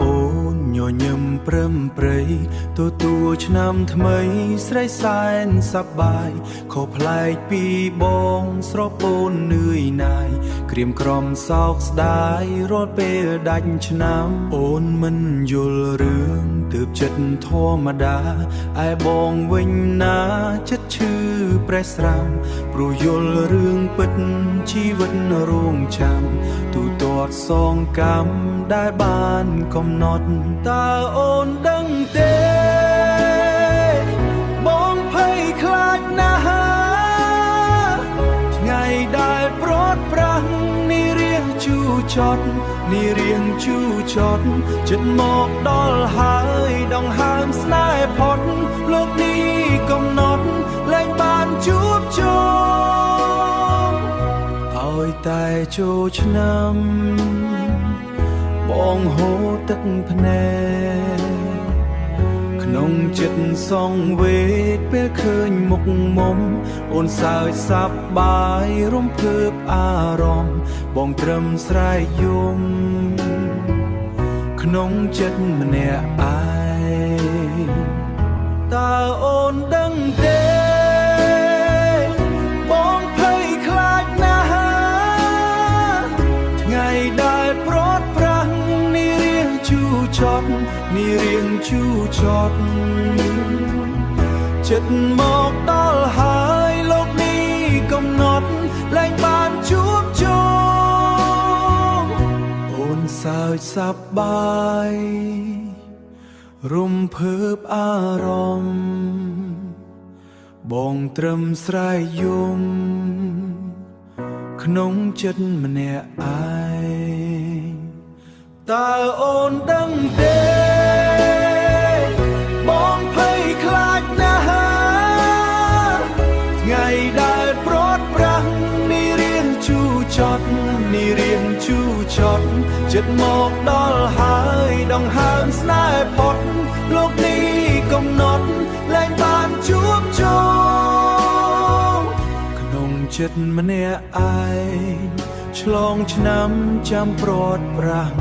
អូនញញឹមព្រឹមព្រៃទទួលឆ្នាំថ្មីស្រីសែនសប្បាយខុសប្លែកពីបងស្រពោននឿយណាយក្រៀមក្រំសោកស្ដាយរាល់ពេលដាច់ឆ្នាំអូនមិនយល់រឿងទើបចិត្តធម្មតាឯបងវិញណាចិត្តឈឺប្រេះស្រាំព្រោះយល់រឿងពិតជីវិតរងចាំទូទាត់សងកម្មដែលបានកំណត់តើអូនដឹងទេបងភ័យខ្លាចណាស់ថ្ងៃដែលប្រត់ប្រាស់នេះរៀងជូរចត់នេះរៀងជូរចត់ចិត្តមកដល់ហើយដង្ហើមស្នេហ៍ផុតលោកនេះកំណត់លែងបានជួបជុំឲ្យតែចូលឆ្នាំបងហូរទឹកភ្នែកក្នុងចិត្តសង្វេគពេលឃើញមុខមុំអូនសើចសប្បាយរំភើបអារម្មណ៍បងត្រឹមស្រែកយំក្នុងចិត្តម្នាក់ឯងតើអូនដឹងទេបងភ័យខ្លាចណាស់ថ្ងៃដែលប្រត់ប្រាស់នេះរៀងជូរចត់នេះរៀងជូរចត់ចិត្តមកដល់ហើយលោកនេះកំណត់លែងបានជួបជុំអូនសើចសប្បាយរំភើបអារម្មណ៍បងត្រឹមស្រែកយំក្នុងចិត្តម្នាក់ឯងតើអូនដឹងទេបងភ័យខ្លាចណាស់ថ្ងៃដែលប្រត់ប្រាស់នេះរៀងជូរចត់នេះរៀងជូរចត់ចិត្តមកដល់ហើយដង្ហើមស្នេហ៍ផុតលោកនេះកំណត់លែងបានជួបជុំក្នុងចិត្តម្នាក់ឯងឆ្លងឆ្នាំចាំប្រត់ប្រាស់